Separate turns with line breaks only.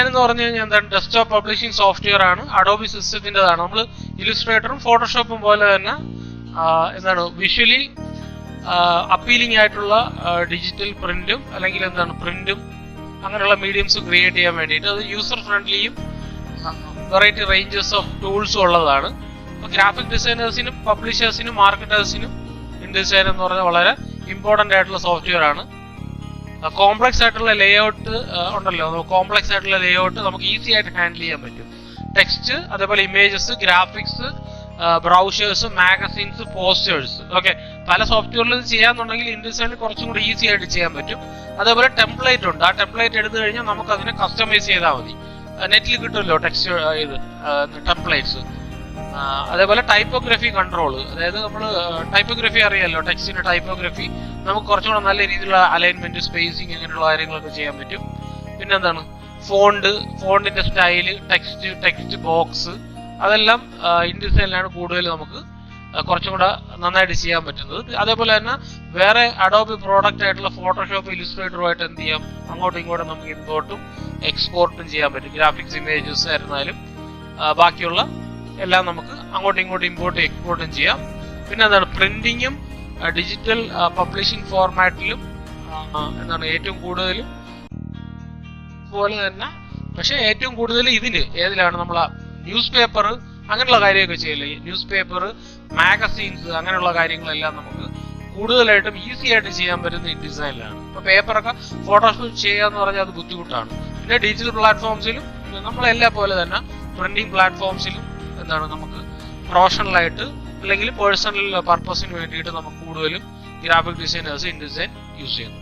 എന്ന് പറഞ്ഞു കഴിഞ്ഞാൽ എന്താണ്, ഡെസ്ക്ടോപ്പ് പബ്ലിഷിംഗ് സോഫ്റ്റ്വെയർ ആണ്, അഡോബി സിസ്റ്റത്തിൻ്റെതാണ്. നമ്മൾ ഇല്ലുസ്ട്രേറ്ററും ഫോട്ടോഷോപ്പും പോലെ തന്നെ എന്താണ് വിഷ്വലി അപ്പീലിംഗ് ആയിട്ടുള്ള ഡിജിറ്റൽ പ്രിന്റും അല്ലെങ്കിൽ എന്താണ് പ്രിന്റും അങ്ങനെയുള്ള മീഡിയംസ് ക്രിയേറ്റ് ചെയ്യാൻ വേണ്ടിയിട്ട് അത് യൂസർ ഫ്രണ്ട്ലിയും വെറൈറ്റി റേഞ്ചസ് ഓഫ് ടൂൾസും ഉള്ളതാണ്. അപ്പോൾ ഗ്രാഫിക് ഡിസൈനേഴ്സിനും പബ്ലിഷേഴ്സിനും മാർക്കറ്റേഴ്സിനും ഇൻഡിസൈൻ എന്ന് പറഞ്ഞാൽ വളരെ ഇമ്പോർട്ടൻ്റ് ആയിട്ടുള്ള സോഫ്റ്റ്വെയർ ആണ്. കോംപ്ലക്സ് ആയിട്ടുള്ള ലേഔട്ട് ഉണ്ടല്ലോ, കോംപ്ലക്സ് ആയിട്ടുള്ള ലേഔട്ട് നമുക്ക് ഈസി ആയിട്ട് ഹാൻഡിൽ ചെയ്യാൻ പറ്റും. ടെക്സ്റ്റ്, അതേപോലെ images, graphics, brochures, magazines, posters, okay. പല സോഫ്റ്റ്വെയറിൽ ചെയ്യാന്നുണ്ടെങ്കിൽ ഇൻഡിസൈനിൽ കുറച്ചും കൂടി ഈസി ആയിട്ട് ചെയ്യാൻ പറ്റും. അതേപോലെ ടെംപ്ലേറ്റ് ഉണ്ട്. ആ ടെംപ്ലേറ്റ് എടുത്തു കഴിഞ്ഞാൽ നമുക്ക് അതിനെ കസ്റ്റമൈസ് ചെയ്താൽ മതി. നെറ്റിൽ കിട്ടുമല്ലോ ടെക്സ്റ്റ് ഇത് ടെംപ്ലേറ്റ്സ്. അതേപോലെ ടൈപ്പോഗ്രഫി കൺട്രോൾ, അതായത് നമ്മൾ ടൈപ്പോഗ്രഫി അറിയാമല്ലോ, ടെക്സ്റ്റിന്റെ ടൈപ്പോഗ്രഫി നമുക്ക് കുറച്ചുകൂടെ നല്ല രീതിയിലുള്ള അലൈൻമെന്റ്, സ്പേസിങ് അങ്ങനെയുള്ള കാര്യങ്ങളൊക്കെ ചെയ്യാൻ പറ്റും. പിന്നെന്താണ് ഫോണ്ടിന്റെ സ്റ്റൈല്, ടെക്സ്റ്റ് ബോക്സ്, അതെല്ലാം ഇൻഡിസൈനിലാണ് കൂടുതൽ നമുക്ക് കുറച്ചും കൂടെ നന്നായിട്ട് ചെയ്യാൻ പറ്റുന്നത്. അതേപോലെ തന്നെ വേറെ അഡോബി പ്രോഡക്റ്റ് ആയിട്ടുള്ള ഫോട്ടോഷോപ്പ്, ഇല്ലുസ്ട്രേറ്ററുമായിട്ട് എന്ത് ചെയ്യാം, അങ്ങോട്ടും ഇങ്ങോട്ടും നമുക്ക് ഇമ്പോർട്ടും എക്സ്പോർട്ടും ചെയ്യാൻ പറ്റും. ഗ്രാഫിക്സ്, ഇമേജസ് ആയിരുന്നാലും ബാക്കിയുള്ള എല്ലാം നമുക്ക് അങ്ങോട്ടും ഇങ്ങോട്ടും ഇമ്പോർട്ടും എക്സ്പോർട്ടും ചെയ്യാം. പിന്നെ എന്താണ് പ്രിന്റിങ്ങും ഡിജിറ്റൽ പബ്ലിഷിംഗ് ഫോർമാറ്റിലും എന്താണ് ഏറ്റവും കൂടുതലും പോലെ തന്നെ. പക്ഷെ ഏറ്റവും കൂടുതൽ ഏതിലാണ് നമ്മൾ ന്യൂസ് പേപ്പർ അങ്ങനെയുള്ള കാര്യമൊക്കെ ചെയ്യില്ലേ, ന്യൂസ് പേപ്പർ, മാഗസീൻസ് അങ്ങനെയുള്ള കാര്യങ്ങളെല്ലാം നമുക്ക് കൂടുതലായിട്ടും ഈസി ആയിട്ട് ചെയ്യാൻ പറ്റുന്ന ഇൻഡിസൈനിലാണ്. ഇപ്പൊ പേപ്പറൊക്കെ ഫോട്ടോഷോപ്പ് ചെയ്യാന്ന് പറഞ്ഞാൽ അത് ബുദ്ധിമുട്ടാണ്. പിന്നെ ഡിജിറ്റൽ പ്ലാറ്റ്ഫോംസിലും നമ്മളെല്ലാം പോലെ തന്നെ പ്രിന്റിംഗ് പ്ലാറ്റ്ഫോംസിലും എന്താണ് നമുക്ക് പ്രൊഫഷണലായിട്ട് അല്ലെങ്കിൽ പേഴ്സണൽ പർപ്പസിന് വേണ്ടിയിട്ട് നമുക്ക് കൂടുതലും ഗ്രാഫിക് ഡിസൈനേഴ്സ് ഇൻഡിസൈൻ യൂസ് ചെയ്യുന്നു.